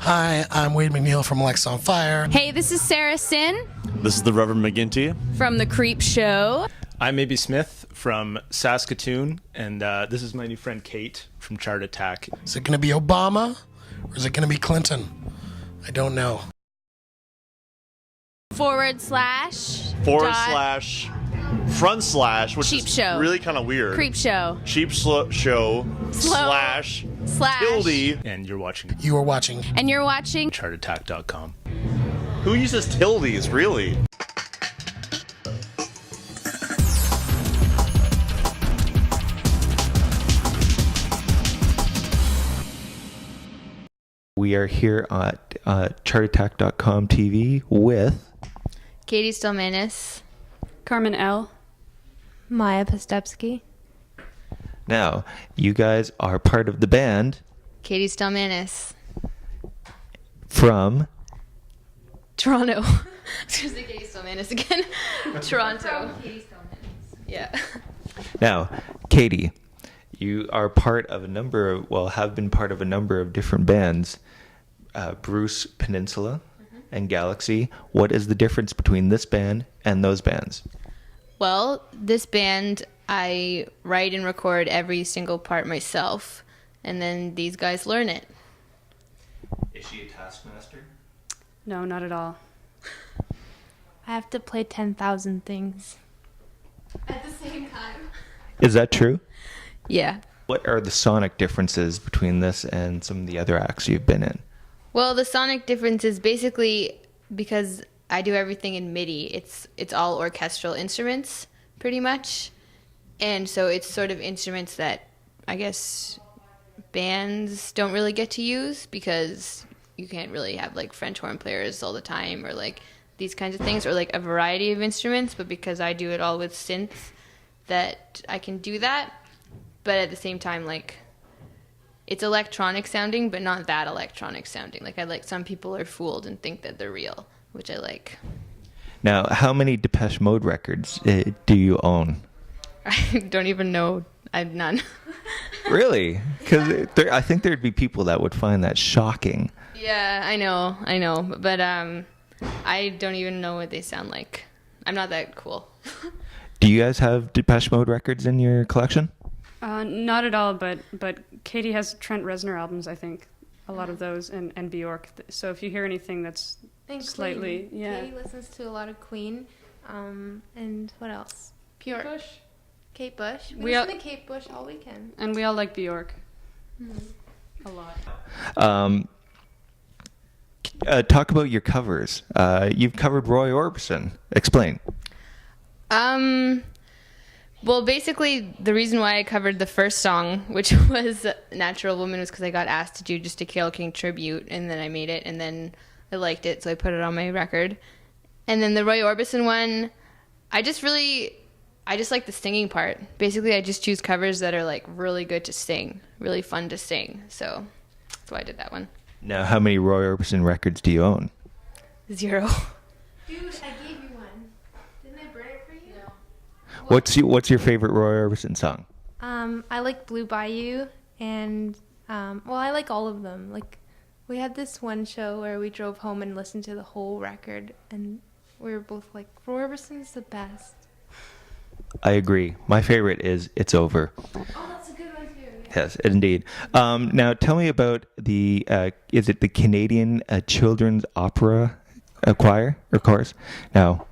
Hi, I'm Wade McNeil from Lex on Fire. Hey, this is Sarah Sin This is the Reverend McGinty. from The Creep Show. I'm A.B. Smith from Saskatoon, and this is my new friend Kate from ChartAttack. Is it going to be Obama or is it going to be Clinton? I don't know. / Forward slash front slash, which Cheap is show. really kind of weird. Creep Show. Cheap show slash tilde. And you're watching You are watching. And you're watching ChartAttack.com. Who uses tildes, really? We are here at ChartAttack.com TV with... Katie Stelmanis. Carmen, Elle. Maya Postepski. Now, you guys are part of the band Katie Stelmanis. from... Toronto. I was going to say Katie Stelmanis again. Toronto. Katie Stelmanis. Yeah. Now, Katie, you are part of a number of, well, have been part of a number of different bands. Bruce Peninsula and Galaxy. What is the difference between this band and those bands? Well, this band, I write and record every single part myself, and then these guys learn it. Is she a taskmaster? No, not at all. I have to play 10,000 things at the same time. Is that true? Yeah. What are the sonic differences between this and some of the other acts you've been in? Well, the sonic difference is basically because I do everything in MIDI. It's all orchestral instruments, pretty much. And so it's sort of instruments that I guess bands don't really get to use because you can't really have like French horn players all the time or like these kinds of things or like a variety of instruments. But because I do it all with synths, that I can do that. But at the same time, like, it's electronic sounding, but not that electronic sounding. Like some people are fooled and think that they're real, which I like. Now, how many Depeche Mode records do you own? I don't even know. I have none. Really? Because I think there'd be people that would find that shocking. Yeah, I know. But I don't even know what they sound like. I'm not that cool. Do you guys have Depeche Mode records in your collection? Not at all, but Katie has Trent Reznor albums, I think. A lot of those, and Bjork. So if you hear anything that's And slightly... Queen. Yeah. Katie listens to a lot of Queen. And what else? Kate Bush. Kate Bush. We We all- listen to Kate Bush all weekend. And we all like Bjork. A lot. Talk about your covers. You've covered Roy Orbison. Explain. Well, basically, the reason why I covered the first song, which was Natural Woman, was because I got asked to do just a Cale King tribute, and then I made it, and then I liked it, so I put it on my record. And then the Roy Orbison one, I just like the singing part. Basically, I just choose covers that are, like, really good to sing, really fun to sing, so that's why I did that one. Now, how many Roy Orbison records do you own? 0. Dude, I gave you one. Didn't I burn it for you? No. What's your favorite Roy Orbison song? I like Blue Bayou, and I like all of them. Like, we had this one show where we drove home and listened to the whole record, and we were both like, Roy Orbison's the best. I agree. My favorite is It's Over. Oh, that's a good one too. Yes, indeed. Now, tell me about is it the Canadian Children's Opera Choir or Chorus? Now,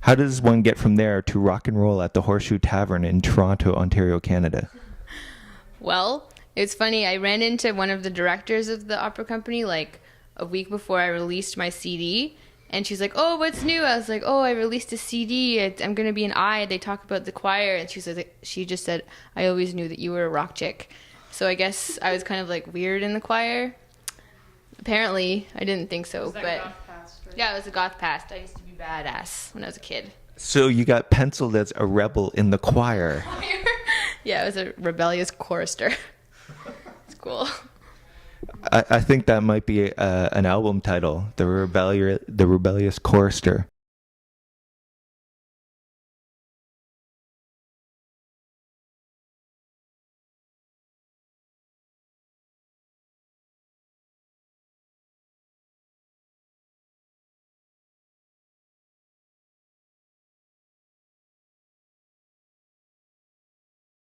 how does one get from there to rock and roll at the Horseshoe Tavern in Toronto, Ontario, Canada? Well, it's funny. I ran into one of the directors of the opera company like a week before I released my CD. And she's like, oh, what's new? I was like, oh, I released a CD. I'm going to be an I. They talk about the choir. And she just said, I always knew that you were a rock chick. So I guess I was kind of like weird in the choir. Apparently, I didn't think so. But goth past, right? Yeah, it was a goth past. I used to be badass when I was a kid. So you got penciled as a rebel in the choir. Yeah, I was a rebellious chorister. It's cool. I think that might be an album title, The Rebellious Chorister.